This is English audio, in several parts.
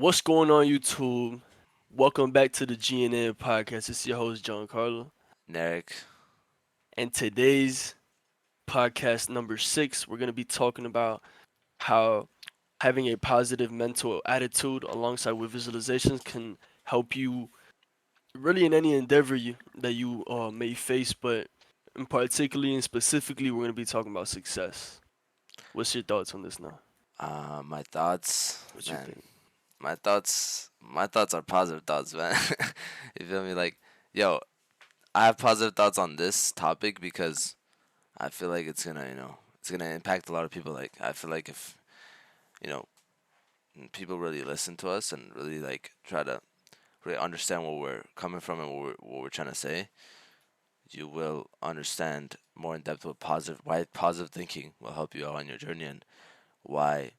What's going on, YouTube? Welcome back to the GNN podcast. It's your host, John Carlo. Narek. And today's podcast number 6, we're going to be talking about how having a positive mental attitude alongside with visualizations can help you really in any endeavor that you may face, but in particularly and specifically, we're going to be talking about success. What's your thoughts on this now? My thoughts, What you man. think? My thoughts are positive thoughts, man. You feel me? Like, yo, I have positive thoughts on this topic because I feel like it's gonna impact a lot of people. Like, I feel like if you know people really listen to us and really like try to really understand where we're coming from and what we're trying to say, you will understand more in depth what positive why positive thinking will help you out on your journey and why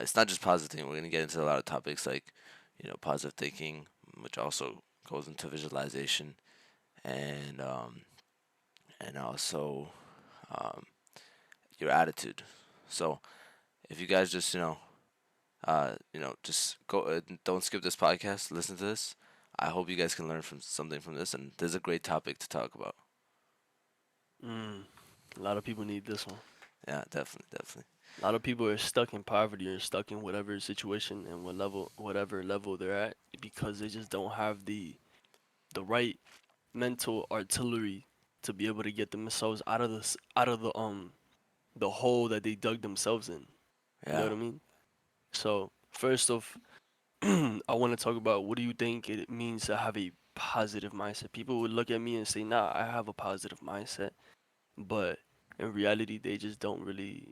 it's not just positive thinking. We're gonna get into a lot of topics like, positive thinking, which also goes into visualization and also um, your attitude. So if you guys just just go don't skip this podcast. Listen to this. I hope you guys can learn from something from this, and this is a great topic to talk about. Mm, a lot of people need this one. Yeah, definitely, definitely. A lot of people are stuck in poverty or stuck in whatever situation and whatever level they're at because they just don't have the right mental artillery to be able to get themselves out of the hole that they dug themselves in. You know Yeah, what I mean? So first off, I want to talk about what do you think it means to have a positive mindset. People would look at me and say, "Nah, I have a positive mindset," but in reality, they just don't really.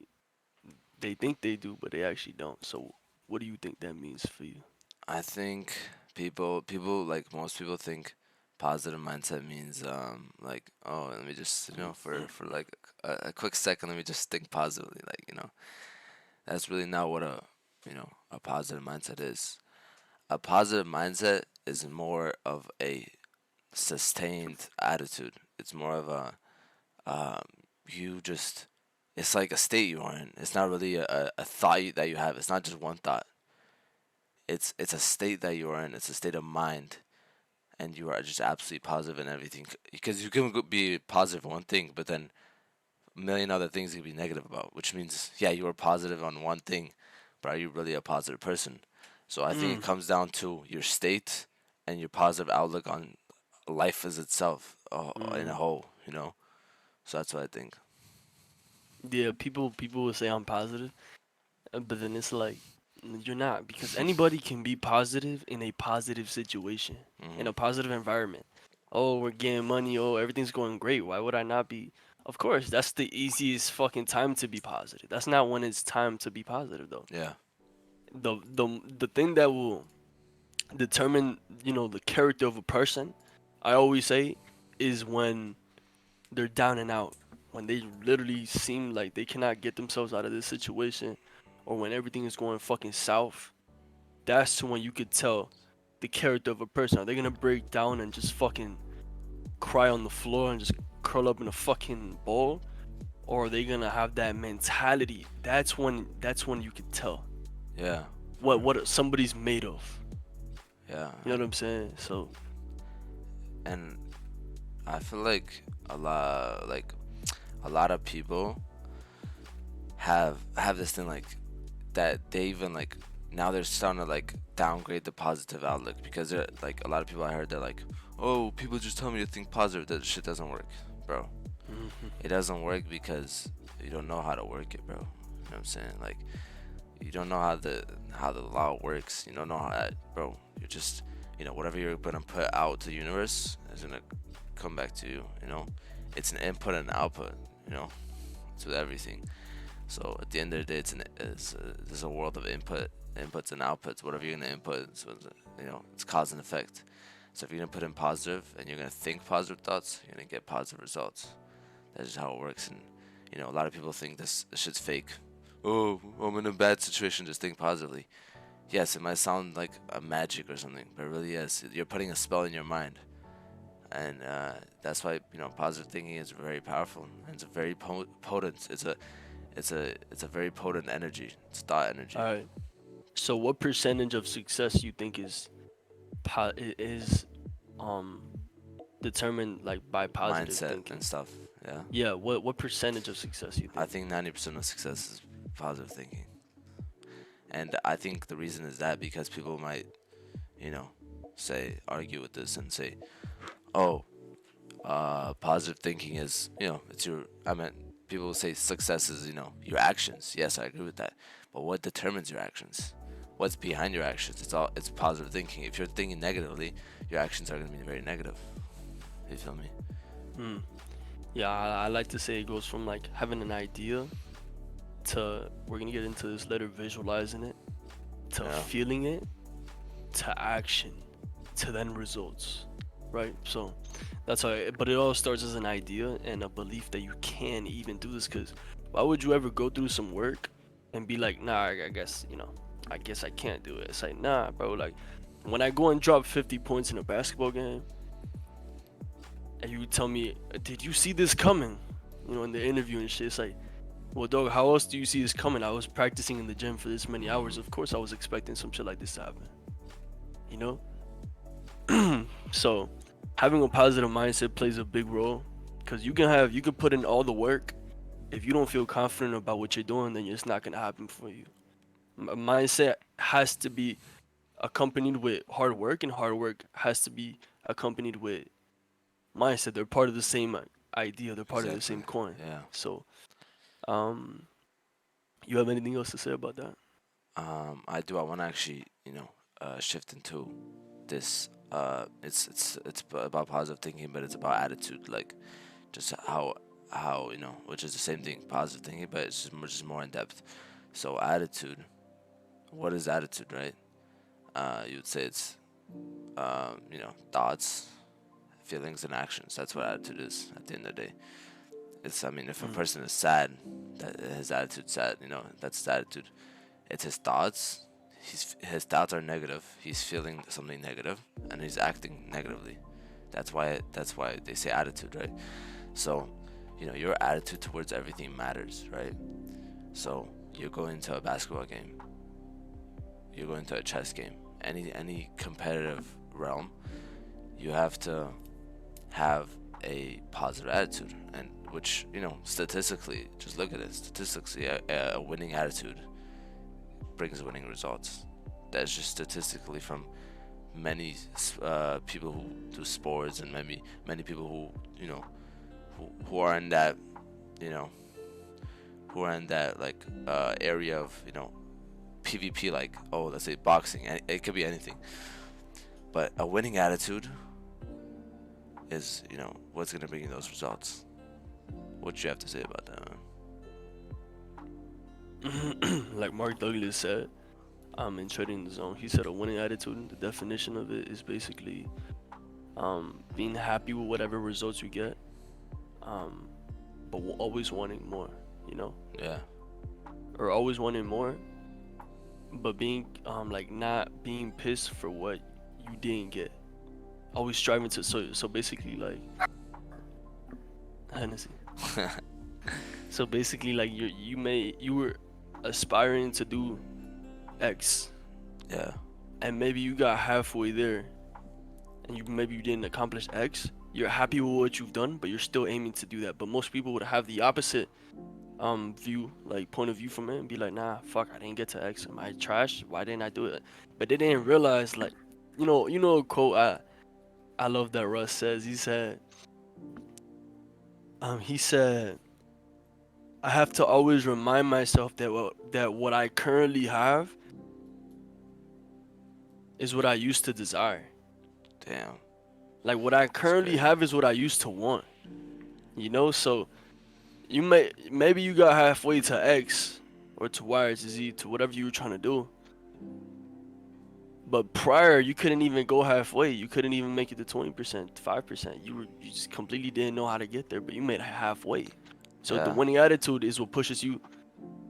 They think they do, but they actually don't. So, what do you think that means for you? I think people like most people think positive mindset means like, oh, let me just for like a quick second, let me just think positively, like, that's really not what a positive mindset is. A positive mindset is more of a sustained attitude. It's more of a um you just it's like a state you are in. It's not really a thought that you have. It's not just one thought. It's a state that you are in. It's a state of mind, and you are just absolutely positive in everything. Because you can be positive in one thing, but then a million other things you can be negative about. Which means, yeah, you are positive on one thing, but are you really a positive person? So I think it Mm, comes down to your state and your positive outlook on life as itself, in a mm. whole. So that's what I think. Yeah, people will say I'm positive, but then it's like you're not because anybody can be positive in a positive situation, in Hmm. a positive environment. Oh, we're getting money. Oh, everything's going great. Why would I not be? Of course, that's the easiest fucking time to be positive. That's not when it's time to be positive though. Yeah. The thing that will determine, the character of a person, I always say, is when they're down and out, when they literally seem like they cannot get themselves out of this situation, or when everything is going fucking south. That's when you could tell the character of a person. Are they gonna break down and just fucking cry on the floor and just curl up in a fucking ball, or are they gonna have that mentality? That's when you could tell Yeah. what somebody's made of. Yeah. You know what I'm saying? So And I feel like a lot of people have this thing like that they even like now they're starting to like downgrade the positive outlook because they're like a lot of people I heard they're like, oh, people just tell me to think positive. That shit doesn't work, bro. mhm. It doesn't work because you don't know how to work it, bro. You know what I'm saying? Like, you don't know how the law works. You don't know how that, bro. You're just, whatever you're gonna put out to the universe is gonna come back to you. It's an input and output. You know, it's with everything. So at the end of the day, there's a world of inputs and outputs. Whatever you're gonna input, so it's cause and effect. So if you're gonna put in positive and you're gonna think positive thoughts, you're gonna get positive results. That's just how it works. And a lot of people think this shit's fake. Oh, I'm in a bad situation. Just think positively. Yes, it might sound like a magic or something, but it really is. You're putting a spell in your mind, and that's why positive thinking is very powerful. And it's a very potent. It's a very potent energy. It's thought All energy. right. So what percentage of success you think is um determined like by positive Mindset and thinking? stuff. Yeah. Yeah, what percentage of success you I think? think 90% of success is positive thinking. And I think the reason is that because people might, you know, argue with this and say, oh, positive thinking is, it's I mean, people will say success is, your actions. Yes, I agree with that. But what determines your actions? What's behind your actions? It's positive thinking. If you're thinking negatively, your actions are going to be very negative. You feel me? Hmm. Yeah, I like to say it goes from like having an idea to we're gonna get into this later, visualizing it, to Yeah. feeling it, to action, to then results, right? So that's how. But it all starts as an idea and a belief that you can even do this. Cause why would you ever go through some work and be like, nah, I guess I guess I can't do it. It's like, nah, bro. Like when I go and drop 50 points in a basketball game, and you tell me, did you see this coming? In the interview and shit, it's like, well, dog, how else do you see this coming? I was practicing in the gym for this many hours. Of course, I was expecting some shit like this to happen. You know? So, having a positive mindset plays a big role because you can put in all the work. If you don't feel confident about what you're doing, then it's not gonna happen for you. Mindset has to be accompanied with hard work, and hard work has to be accompanied with mindset. They're part of the same idea. They're part of the Exactly. same coin. Yeah. So, um, you have anything else to say about that? I do. I want to actually, shift into this. It's about positive thinking, but it's about attitude. Like, just how which is the same thing, positive thinking, but it's just more in depth. So attitude. What is attitude, right? You would say it's thoughts, feelings, and actions. That's what attitude is at the end of the day. I mean, if a Mm. person is sad, that his attitude's sad. That's his attitude. It's his thoughts. His thoughts are negative. He's feeling something negative, and he's acting negatively. That's why they say attitude, right? So, your attitude towards everything matters, right? So you're going to a basketball game, you're going to a chess game, any competitive realm, you have to have a positive attitude, and which statistically, just look at it. Statistically, a winning attitude brings winning results. That's just statistically from many people who do sports, and many people who are in that you know who are in that like area of PvP, like, oh, let's say boxing. It could be anything, but a winning attitude is what's gonna bring you those results. What do you have to say about that, man? Like Mark Douglas said, in Trading the Zone, he said a winning attitude, the definition of it is basically being happy with whatever results you get, um, but always wanting more, you know, Yeah. or always wanting more, but being like not being pissed for what you didn't get. Always striving to so basically like Hennessy. So basically like you were aspiring to do X, Yeah. and maybe you got halfway there and maybe you didn't accomplish X. You're happy with what you've done, but you're still aiming to do that. But most people would have the opposite view, like point of view from it, and be like, nah, fuck, I didn't get to X. Am I trash? Why didn't I do it? But they didn't realize, like, you know a quote I love that Russ says. He said I have to always remind myself that what I currently have is what I used to desire. Damn. Like what I That's currently great. have is what I used to want. So maybe you got halfway to X or to Y or to Z to whatever you were trying to do. But prior, you couldn't even go halfway. You couldn't even make it to 20%, 5%. You just completely didn't know how to get there, but you made it halfway. So the Yeah. winning attitude is what pushes you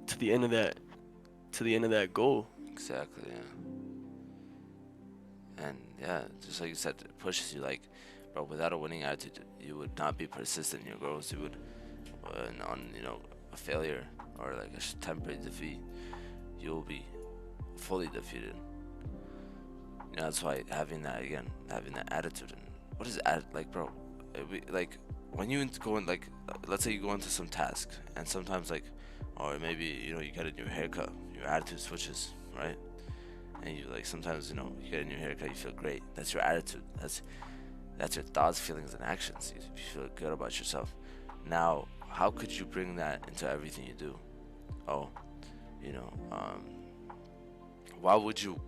to the end of that goal. Exactly. Yeah. And yeah, just like you said, it pushes you. Like, bro, without a winning attitude, you would not be persistent in your goals. You would, on a failure or like a temporary defeat, you'll be fully defeated. You know, that's why having that attitude. And what is like, bro? Like when you go in, like, let's say you go into some task, and sometimes, like, or maybe, you know, you get a new haircut, your attitude switches, right? And you, like, sometimes, you know, you get a new haircut, you feel great. That's your attitude. That's your thoughts, feelings, and actions. You feel good about yourself. Now, how could you bring that into everything you do? Oh, you know, why would you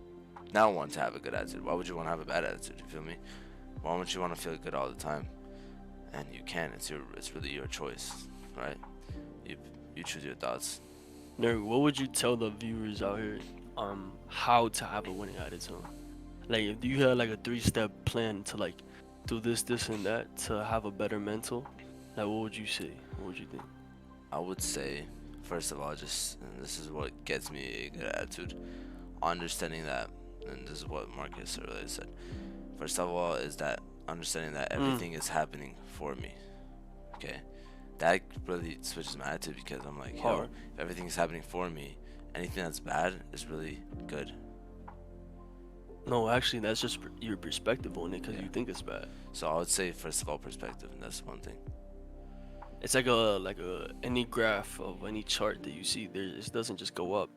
not want to have a good attitude? Why would you want to have a bad attitude? You feel me? Why would you want to feel good all the time? And you can. It's really your choice, right? You choose your thoughts. Nerd, what would you tell the viewers out here how to have a winning attitude? Like, do you have like a 3-step plan to like do this, this, and that to have a better mental? Like, what would you say? What would you think? I would say, first of all, and this is what gets me a good attitude, understanding that, and this is what Marcus earlier said. First of all, is that understanding that everything is happening for me. Okay, that really switches my attitude, because I'm like, yo, Hard. if everything is happening for me, anything that's bad is really good. No, actually, that's just your perspective on it because Yeah. you think it's bad. So I would say, first of all, perspective, and that's one thing. It's like any graph of any chart that you see. It doesn't just go up.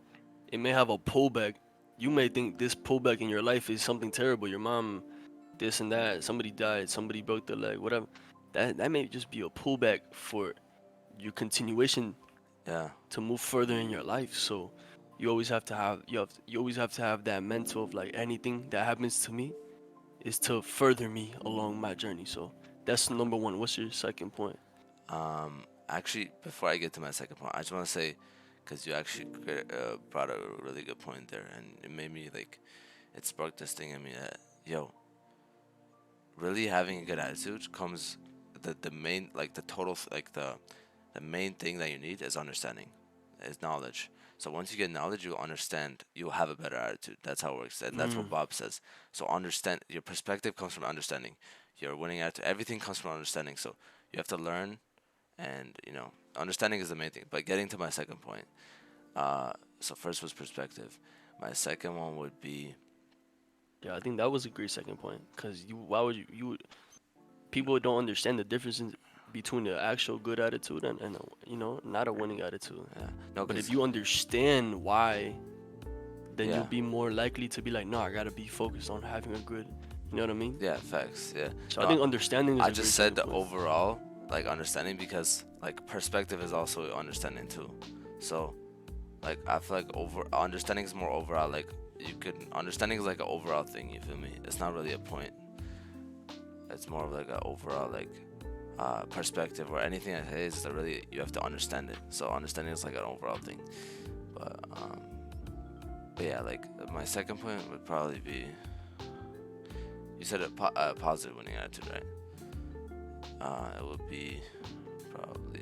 It may have a pullback. You may think this pullback in your life is something terrible. Your mom, this and that. Somebody died. Somebody broke their leg. Whatever. That may just be a pullback for your continuation Yeah, to move further in your life. So you always have to have you always have to have that mental of like anything that happens to me is to further me along my journey. So that's number one. What's your second point? actually, before I get to my second point, I just want to say, because you actually brought a really good point there, and it made me, like, it sparked this thing in me that, yo, really having a good attitude comes, the main, like, the total, like, the main thing that you need is understanding, is knowledge. So once you get knowledge, you'll understand, you'll have a better attitude. That's how it works, and that's what Bob says. So understand, your perspective comes from understanding. Your winning attitude, everything comes from understanding. So you have to learn, and, you know, understanding is the main thing. But getting to my second point, so first was perspective. My second one would be, Yeah, I think that was a great second point. Cause why would people don't understand the difference between the actual good attitude and not a winning attitude. yeah, no, But if because, you understand why, then yeah, you'll be more likely to be like, no, I gotta be focused on having a good. You know what I mean? yeah, facts, yeah. So No, I think understanding is. I a just great said the second point. overall, like, understanding, because, like, perspective is also understanding too. So, like, I feel like understanding is more overall. Like, understanding is like an overall thing. You feel me? It's not really a point. It's more of like an overall, like, perspective, or anything that is that really you have to understand it. So understanding is like an overall thing. But yeah, like, my second point would probably be, you said a positive winning attitude, right? It would be probably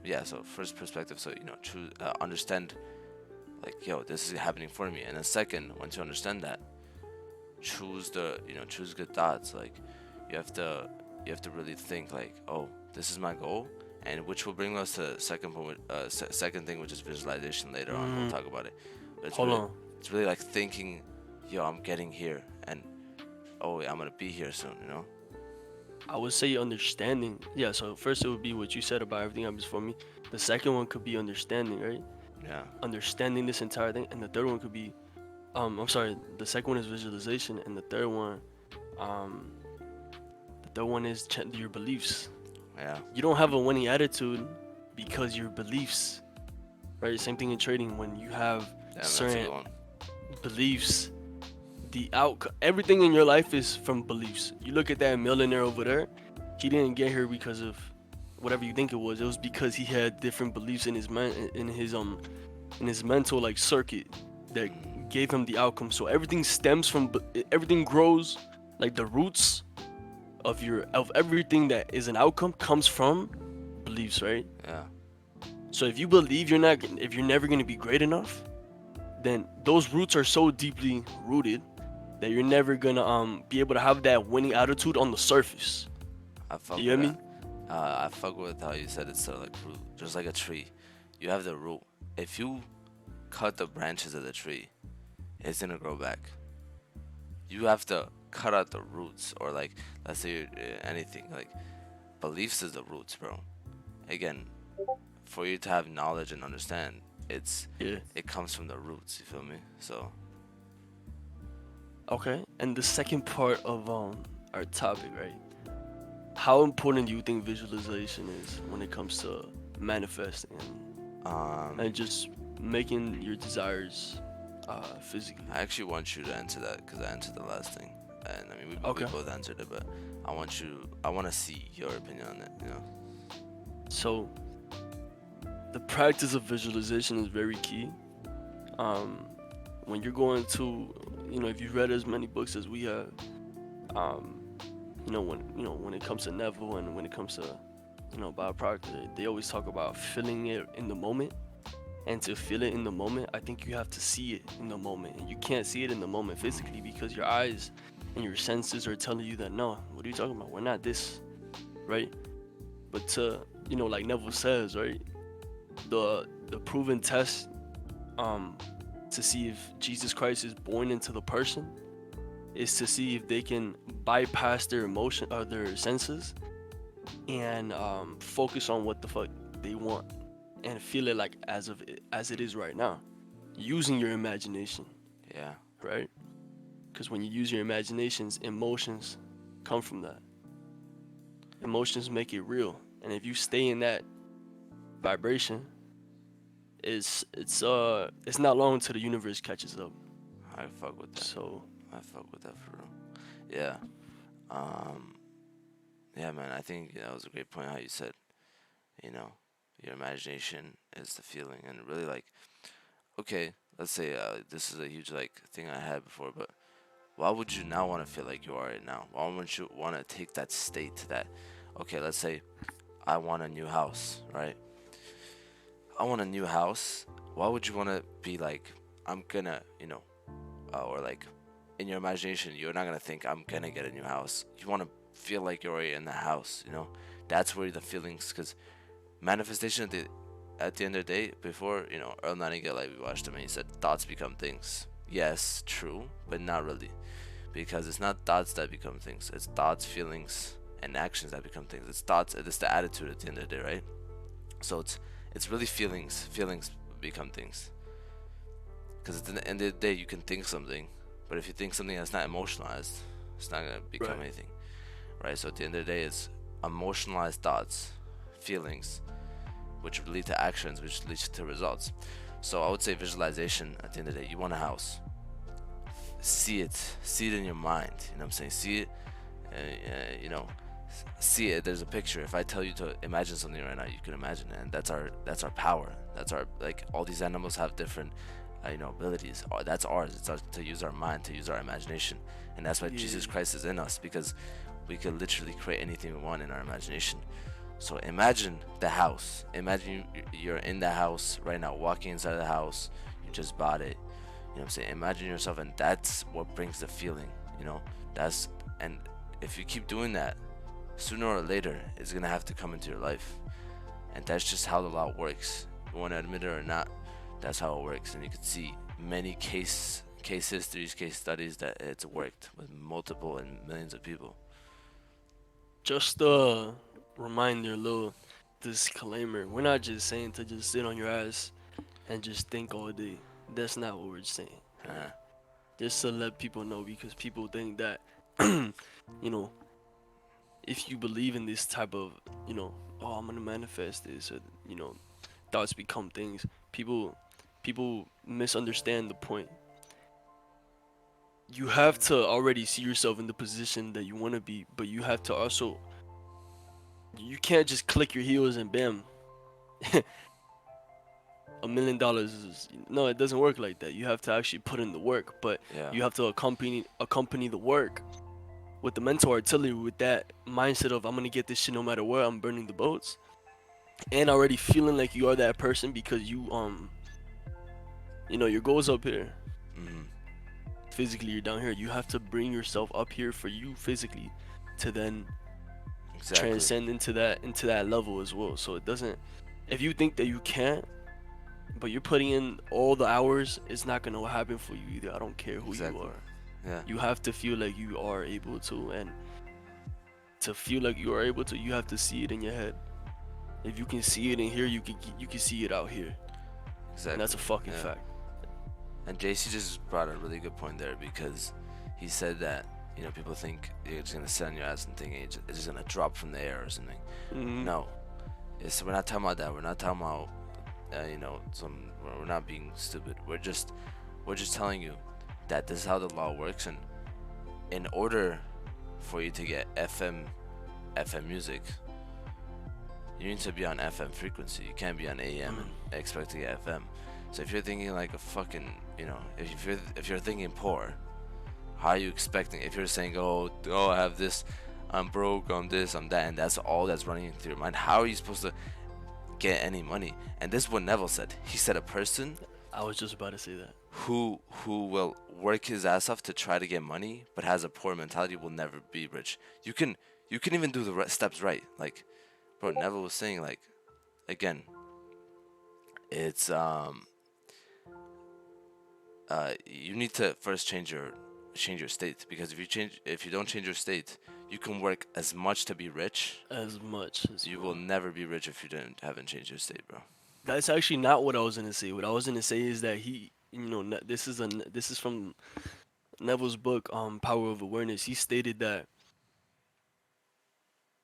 yeah. So first, perspective. So, you know, choose, understand, like, yo, this is happening for me. And then second, once you understand that, choose good thoughts. Like, you have to really think, like, oh, this is my goal, and which will bring us to the second point, second thing, which is visualization. Later on, we'll talk about it. But Hold on. it's really like thinking, yo, I'm getting here, and, oh, yeah, I'm gonna be here soon. You know? I would say understanding. Yeah. So first it would be what you said about everything happens for me. The second one could be understanding, right? Yeah. Understanding this entire thing, and the third one could be, I'm sorry. The second one is visualization, and the third one is your beliefs. Yeah. You don't have a winning attitude because your beliefs, right? Same thing in trading. When you have Yeah, that's a certain good one. beliefs, the outcome, everything in your life is from beliefs. You look at that millionaire over there. He didn't get here because of whatever you think it was. It was because he had different beliefs in his in his mental like circuit that gave him the outcome. So everything stems from everything grows, like the roots of everything that is an outcome comes from beliefs, right? Yeah. So if you believe if you're never gonna be great enough, then those roots are so deeply rooted that you're never gonna be able to have that winning attitude on the surface. I fuck You with get me? that. I fuck with how you said it's sort of like root, just like a tree. You have the root. If you cut the branches of the tree, it's gonna grow back. You have to cut out the roots, or like, let's say anything like beliefs is the roots, bro. Again, for you to have knowledge and understand, Yeah. it comes from the roots. You feel me? So Okay. And the second part of our topic, right? How important do you think visualization is when it comes to manifesting and just making your desires physically? I actually want you to answer that because I answered the last thing, and I mean we Okay. both answered it, but I want to see your opinion on it. You know? So the practice of visualization is very key. Um, when you're going to, if you've read as many books as we have, um, when it comes to Neville and when it comes to, Bob Proctor, they always talk about feeling it in the moment. And to feel it in the moment, I think you have to see it in the moment. And you can't see it in the moment physically because your eyes and your senses are telling you that no, what are you talking about? We're not this, right? But to, like Neville says, right? The proven test to see if Jesus Christ is born into the person is to see if they can bypass their emotion or their senses and focus on what the fuck they want and feel it like as it is right now, using your imagination, Yeah. right? Because when you use your imaginations, emotions come from that. Emotions make it real, and if you stay in that vibration, it's not long until the universe catches up. I fuck with that. So I fuck with that for real. Yeah. Um. Yeah, man. I think that was a great point. How you said, you know, your imagination is the feeling, and really like, okay, let's say this is a huge like thing I had before, but why would you now want to feel like you are right now? Why would you want to take that state to that? Okay, let's say I want a new house, right? I want a new house. Why would you want to be like, I'm gonna, or like in your imagination, you're not gonna think I'm gonna get a new house. You want to feel like you're already in the house, That's where the feelings, because manifestation at the end of the day, before, Earl Nightingale, like we watched him and he said, thoughts become things. Yes, true, but not really. Because it's not thoughts that become things, it's thoughts, feelings, and actions that become things. It's thoughts, it's the attitude at the end of the day, right? So it's really feelings. Feelings become things. Because at the end of the day, you can think something, but if you think something that's not emotionalized, it's not gonna become right. anything, right? So at the end of the day, it's emotionalized thoughts, feelings, which lead to actions, which leads to results. So I would say visualization. At the end of the day, you want a house. See it in your mind. You know what I'm saying? See it, see it. There's a picture. If I tell you to imagine something right now, you can imagine it, and that's our power. That's our, like, all these animals have different abilities. That's ours. It's ours to use our mind, to use our imagination, and that's why Jesus Christ is in us, because we could literally create anything we want in our imagination. So imagine the house. Imagine you're in the house right now, walking inside the house. You just bought it. You know what I'm saying? Imagine yourself, and that's what brings the feeling. And if you keep doing that, sooner or later, it's gonna have to come into your life, and that's just how the law works. You want to admit it or not, that's how it works. And you can see many case histories, case studies that it's worked with multiple and millions of people. Just a reminder, a little disclaimer. We're not just saying to just sit on your ass and just think all day. That's not what we're saying. Uh, Just to let people know, because people think that, you know, if you believe in this type of, oh, I'm gonna manifest this, or thoughts become things. People misunderstand the point. You have to already see yourself in the position that you want to be, but you have to also, you can't just click your heels and bam, $1 million is, no, it doesn't work like that. You have to actually put in the work, but yeah. you have to accompany the work with the mental artillery, with that mindset of I'm gonna get this shit no matter what. I'm burning the boats, and already feeling like you are that person, because your goal's up here. Mm-hmm. Physically, you're down here. You have to bring yourself up here for you physically to then Exactly. transcend into that level as well. So it doesn't. If you think that you can't, but you're putting in all the hours, it's not gonna happen for you either. I don't care who you Exactly. are. Yeah. You have to feel like you are able to, and to feel like you are able to, you have to see it in your head. If you can see it in here, you can see it out here, and Exactly. that's a fucking Yeah. fact. And JC just brought a really good point there because he said that people think you're just gonna sit on your ass and think it's just gonna drop from the air or something. Hmm. No, we're not talking about that. We're not talking about we're not being stupid. We're just telling you that this is how the law works, and in order for you to get FM music, you need to be on FM frequency. You can't be on AM and expect to get FM. So if you're thinking like a fucking, if you're thinking poor, how are you expecting? If you're saying, I have this, I'm broke, I'm this, I'm that, and that's all that's running through your mind, how are you supposed to get any money? And this is what Neville said. He said a person I was just about to say that. who will work his ass off to try to get money but has a poor mentality will never be rich. You can even do the steps right. Like, bro, Neville was saying, like, again, it's you need to first change your state, because if you don't change your state, you can work as much to be rich. As much as You will never be rich if you haven't changed your state, bro. That's actually not what I was gonna say. What I was gonna say is that this is from Neville's book, Power of Awareness. He stated that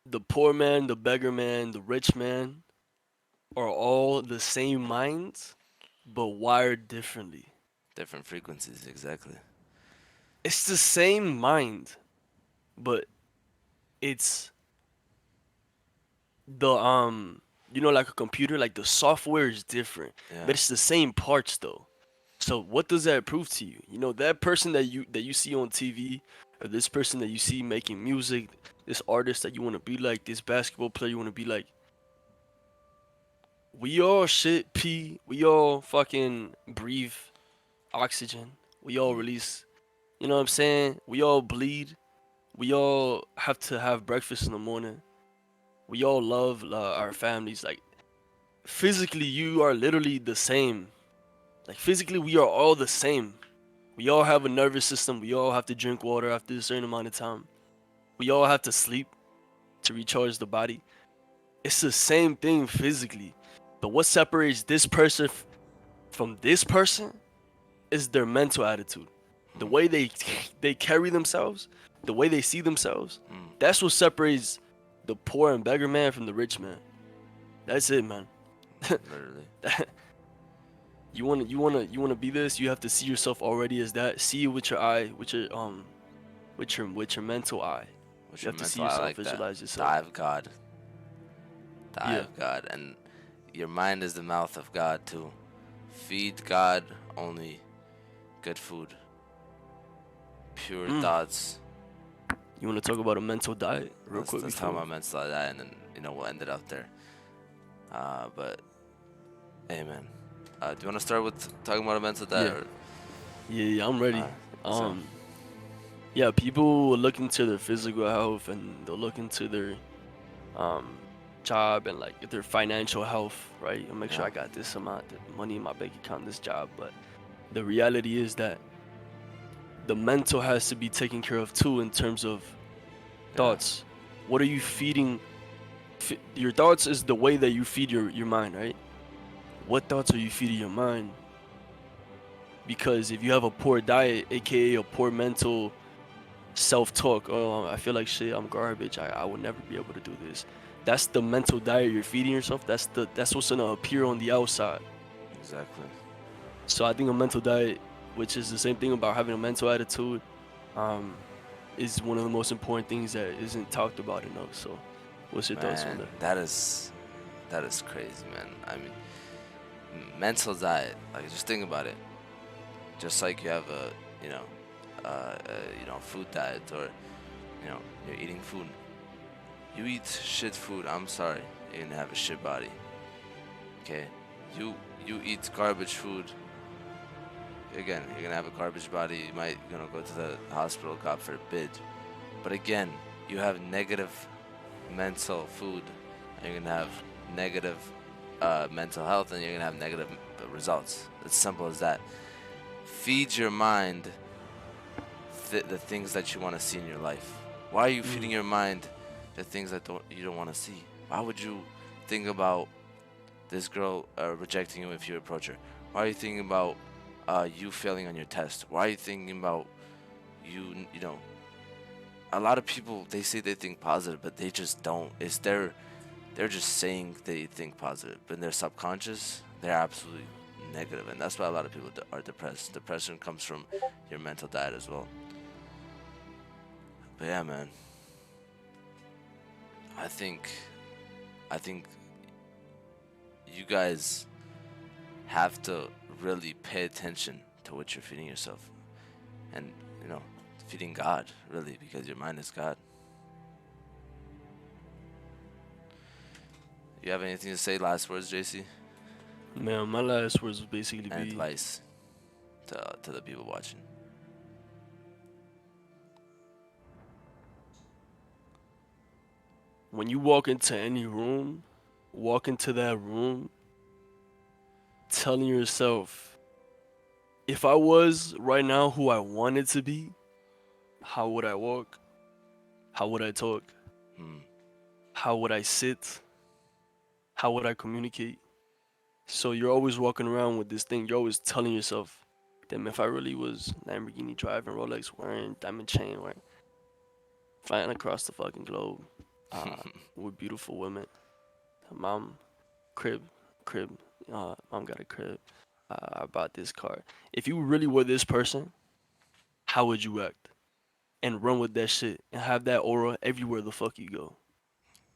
the poor man, the beggar man, the rich man are all the same minds, but wired differently. Different frequencies, exactly. It's the same mind, but it's the like a computer, like the software is different, Yeah. but it's the same parts though. So what does that prove to you? That person that you see on TV, or this person that you see making music, this artist that you want to be like, this basketball player you want to be like. We all shit pee. We all fucking breathe oxygen. We all release. You know what I'm saying? We all bleed. We all have to have breakfast in the morning. We all love our families. Like, physically, you are literally the same. Like, physically, we are all the same. We all have a nervous system. We all have to drink water after a certain amount of time. We all have to sleep to recharge the body. It's the same thing physically. But what separates this person from this person is their mental attitude. The way they carry themselves, the way they see themselves. That's what separates the poor and beggar man from the rich man. That's it, man. Literally. You wanna be this. You have to see yourself already as that. See it with your eye, with your mental eye. Which You have to see mental, I yourself, like that. visualize The yourself. eye of God. The eye of God. And your mind is the mouth of God too. Feed God only good food. Pure thoughts. You want to talk about a mental diet real quick? Let's talk about mental diet, and then we'll end it out there. But hey, man, do you want to start with talking about a mental diet? Yeah. Yeah, I'm ready. So- Yeah, people will look into their physical health, and they'll look into their job and like their financial health, right? And make sure Yeah. I got this amount of money in my bank account, this job. But the reality is that the mental has to be taken care of too, in terms of thoughts. What are you feeding? Your thoughts is the way that you feed your mind, right? What thoughts are you feeding your mind? Because if you have a poor diet, aka a poor mental self-talk, oh, I feel like shit, I'm garbage, I would never be able to do this. That's the mental diet you're feeding yourself. That's what's gonna appear on the outside. Exactly. So I think a mental diet, which is the same thing about having a mental attitude, is one of the most important things that isn't talked about enough. So what's your thoughts on Man, that? that is crazy, man. I mean, mental diet. Like, just think about it. Just like you have a food diet, or you're eating food. You eat shit food, I'm sorry, you're gonna have a shit body. Okay? You eat garbage food, again, you're gonna have a garbage body. You might go to the hospital, God forbid. But again, you have negative mental food, and you're gonna have negative mental health, and you're gonna have negative results. It's simple as that. Feed your mind the things that you want to see in your life. Why are you feeding your mind the things that you don't want to see? Why would you think about this girl rejecting you if you approach her? Why are you thinking about you failing on your test? Why are you thinking about you know? A lot of people, they say they think positive, but they just don't. They're just saying they think positive, but in their subconscious, they're absolutely negative, and that's why a lot of people are depressed. Depression comes from your mental diet as well. But yeah, man, I think you guys have to really pay attention to what you're feeding yourself, and feeding God, really, because your mind is God. You have anything to say? Last words, JC, Man, my last words would basically and be advice to the people watching. when you walk into any room, walk into that room telling yourself, if I was right now who I wanted to be, how would I walk? How would I talk? Hmm. How would I sit? How would I communicate? So you're always walking around with this thing. You're always telling yourself, damn, if I really was Lamborghini driving, Rolex wearing, diamond chain wearing, flying across the fucking globe, with beautiful women, mom, crib, mom got a crib, I bought this car. If you really were this person, how would you act? And run with that shit and have that aura everywhere the fuck you go.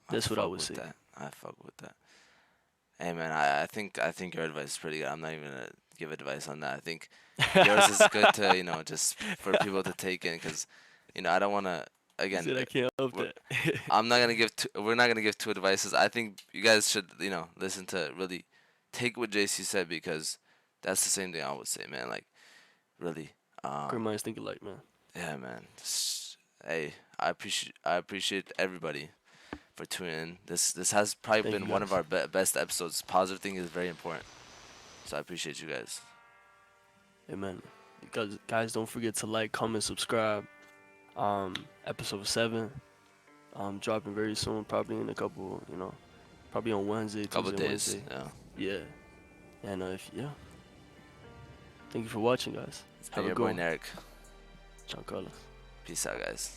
I That's what I fuck would with say. that. I fuck with that. Hey man, I think your advice is pretty good. I'm not even gonna give advice on that. I think yours is good to just for people to take in, because I don't want to, He again, said I can't help we're, that. I'm not gonna give we're not gonna give two advices. I think you guys should listen to, really take what JC said, because that's the same thing I would say, man. Like, really, Great minds think alike, man. yeah, man. Hey, I appreciate everybody for tuning in. This has probably Thank been you one of guys. our best episodes. Positive thing is very important, so I appreciate you guys. Amen. Guys, don't forget to like, comment, subscribe. Episode 7, dropping very soon, probably in a couple, probably on Wednesday, Couple Tuesday, days, Wednesday. yeah. Yeah. And if yeah, thank you for watching, guys. It's been Have a your good boy one. Narek. John Carlos. Peace out, guys.